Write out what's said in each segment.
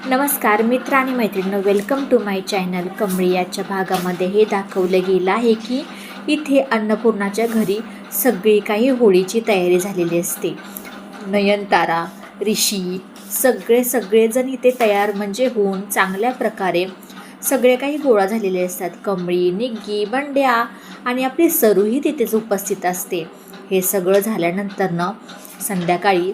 नमस्कार मित्र आणि मैत्रिणींनो, welcome to my channel. Kamali याच्या भागामध्ये हे दाखवलं गेलं आहे की इथे अन्नपूर्णाच्या घरी सगळी काही होळीची तयारी झालेली असते. नयनतारा, ऋषी सगळेजण इथे तयार होऊन चांगल्या प्रकारे सगळे काही गोळा झालेले असतात. कमळी, निग्गी, बंड्या आणि आपली सरूही तिथेच उपस्थित असते. हे सगळं झाल्यानंतरनं संध्याकाळी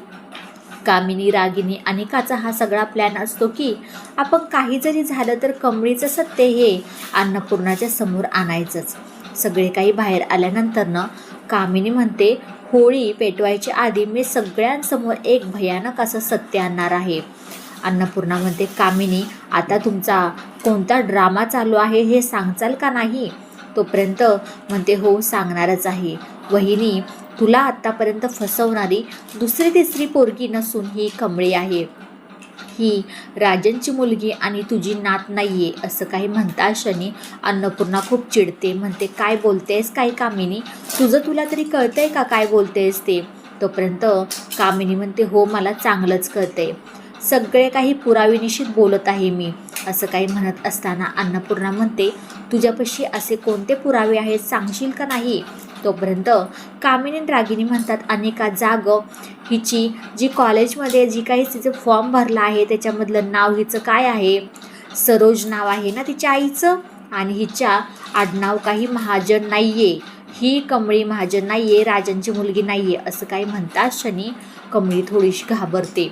कामिनी, रागिनी, अनिकाचा हा सगळा प्लॅन असतो की आपण काही जरी झालं तर कमळीचं सत्य हे अन्नपूर्णाच्या समोर आणायचंच. सगळे काही बाहेर आल्यानंतरनं कामिनी म्हणते, होळी पेटवायच्या आधी मी सगळ्यांसमोर एक भयानक असं सत्य आणणार आहे. अन्नपूर्णा म्हणते, कामिनी आता तुमचा कोणता ड्रामा चालू आहे हे सांगचाल का नाही? तोपर्यंत म्हणते, हो सांगणारच आहे. वहिनी, तुला आत्तापर्यंत फसवणारी दुसरी तिसरी पोरगी नसून ही कमळी आहे. ही राजनची मुलगी आणि तुझी नात नाही आहे असं काही म्हणता क्षणी अन्नपूर्णा खूप चिडते. म्हणते, काय बोलतेस काय कामिनी? तुला तरी कळतंय का काय बोलतेस ते? तोपर्यंत कामिनी म्हणते, हो मला चांगलंच कळतंय. सगळे काही पुरावेनिशीत बोलत आहे मी असं काही म्हणत असताना अन्नपूर्णा म्हणते, तुझ्यापाशी असे कोणते पुरावे आहेत सांगशील का नाही? तोपर्यंत कामिनी आणि रागिनी म्हणतात, अनिका जाग, हिची जी कॉलेजमध्ये जी काही तिचं फॉर्म भरला आहे त्याच्यामधलं नाव हिचं काय आहे? सरोज नाव आहे ना तिच्या आईचं, आणि हिच्या आडनाव काही महाजन नाही आहे. ही कमळी महाजन नाही आहे, राजांची मुलगी नाही आहे असं काही म्हणतात क्षणी कमळी थोडीशी घाबरते.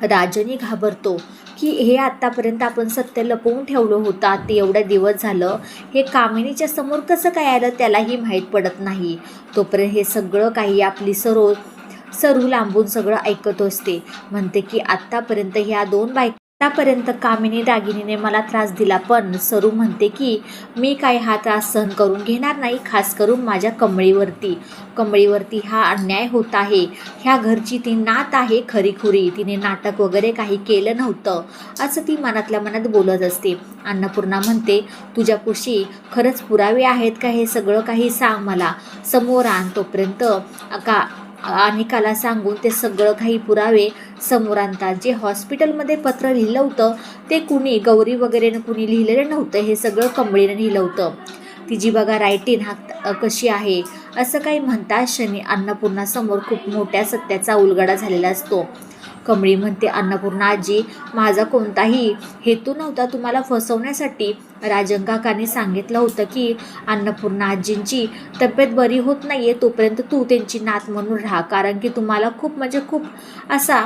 राजनी घाबरतो की हे आत्तापर्यंत आपण सत्य लपवून ठेवलं होतं, ते एवढ्या दिवस झालं हे कामिनीच्या समोर कसं काय आलं त्यालाही माहीत पडत नाही. तोपर्यंत हे सगळं काही आपली सरू लांबून सगळं ऐकत असते. म्हणते की आत्तापर्यंत ह्या दोन आतापर्यंत कामिनी रागिनीने मला त्रास दिला, पण सरू म्हणते की मी काय हा त्रास सहन करून घेणार नाही. खास करून माझ्या कमळीवरती हा अन्याय होत आहे. ह्या घरची ती नात आहे खरीखुरी, तिने नाटक वगैरे काही केलं नव्हतं असं ती मनातल्या मनात बोलत असते. अन्नपूर्णा म्हणते, तुझ्यापाशी खरंच पुरावे आहेत का? हे सगळं काही सांग, मला समोर आण. तोपर्यंत अनिकाला सांगून ते सगळं काही पुरावे समोर आणतात. जे हॉस्पिटलमध्ये पत्र लिहिलं होतं ते कुणी गौरी वगैरेनं कुणी लिहिलेलं नव्हतं, हे सगळं कमळीनं लिहिलं होतं. तिची बघा रायटिंग कशी आहे असं काही म्हणतात क्षणी अन्नपूर्णासमोर खूप मोठ्या सत्याचा उलगडा झालेला असतो. कमळी म्हणते, अन्नपूर्णा आजी, माझा कोणताही हेतू नव्हता तुम्हाला फसवण्यासाठी. राजन काकांनी सांगितलं होतं की अन्नपूर्णा आजींची तब्येत बरी होत नाही आहे तोपर्यंत तू त्यांची नात म्हणून राहा, कारण की तुम्हाला खूप असा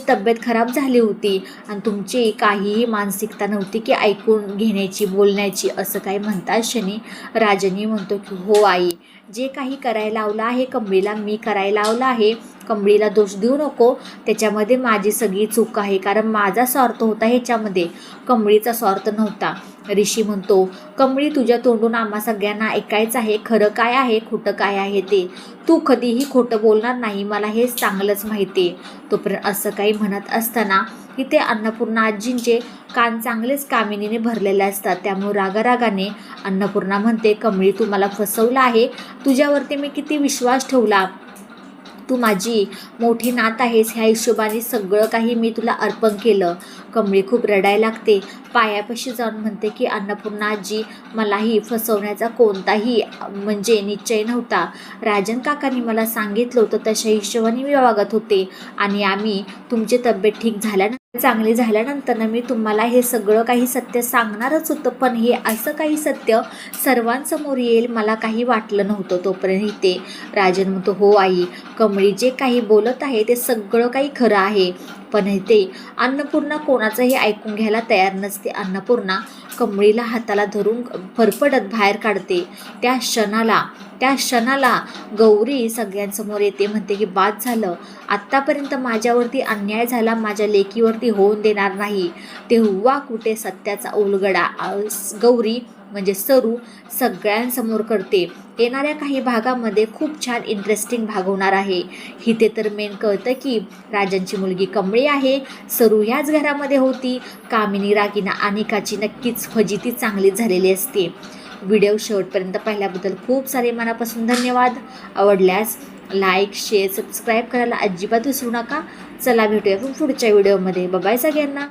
तब्येत खराब झाली होती आणि तुमची काहीही मानसिकता नव्हती की ऐकून घेण्याची, बोलण्याची असं काही म्हणतात क्षणी राजनी म्हणतो की हो आई, जे काही करायला लावलं आहे कमळीला मी करायला लावलं आहे. कमळीला दोष देऊ नको, त्याच्यामध्ये माझी सगळी चूक आहे, कारण माझा स्वार्थ होता ह्याच्यामध्ये, कमळीचा स्वार्थ नव्हता. ऋषी म्हणतो, कमळी तुझ्या तोंडून आम्हा सगळ्यांना ऐकायचं आहे खरं काय आहे खोटं काय आहे ते. तू कधीही खोटं बोलणार नाही, मला हे चांगलंच माहिती आहे. तोपर्यंत असं काही म्हणत असताना इथे अन्नपूर्णा आजींचे कान चांगलेच कामिनीने भरलेले असतात. त्यामुळे रागारागाने अन्नपूर्णा म्हणते, कमळी तू मला फसवलं आहे, तुझ्यावरती मी किती विश्वास ठेवला, तू माझी मोठी नात आहेस, ह्या हिशोबाने सगळं काही मी तुला अर्पण केलं. कमळी खूप रडायला लागते, पायापाशी जाऊन म्हणते की अन्नपूर्णा आजी, मलाही फसवण्याचा कोणताही निश्चय नव्हता. राजन काकांनी मला सांगितलं होतं तशा हिशोबाने मी वागत होते, आणि आम्ही तुमची तब्येत ठीक चांगली झाल्यानंतर मी तुम्हाला हे सगळं काही सत्य सांगणारच होतं, पण हे असं काही सत्य सर्वांसमोर येईल मला काही वाटलं नव्हतं. तोपर्यंत इथे राजन म्हणतो, हो आई, कमळी जे काही बोलत आहे ते सगळं काही खरं आहे. पण इथे अन्नपूर्णा कोणाचंही ऐकून घ्यायला तयार नसते. अन्नपूर्णा कमळीला हाताला धरून फरफडत बाहेर काढते. त्या क्षणाला गौरी सगळ्यांसमोर येते. म्हणते की बाद झालं, आत्तापर्यंत माझ्यावरती अन्याय झाला, माझ्या लेकीवरती होऊन देणार नाही. तेव्हा कुठे सत्याचा उलगडा गौरी सरू सगळ्यांसमोर करते. येणाऱ्या काही भागामध्ये खूप छान इंटरेस्टिंग भाग होणार आहे. इथे तर मेन कळतं की राजांची मुलगी कमळी आहे, सरू ह्याच घरामध्ये होती. कामिनी, रागिना, अनिकाची नक्कीच फजिती चांगली झालेली असते. व्हिडिओ शेवटपर्यंत पाहिल्याबद्दल खूप सारे मनापासून धन्यवाद. आवडल्यास लाईक, शेअर, सबस्क्राईब करायला अजिबात विसरू नका. चला भेटूया आपण पुढच्या व्हिडिओमध्ये. बाय सगळ्यांना.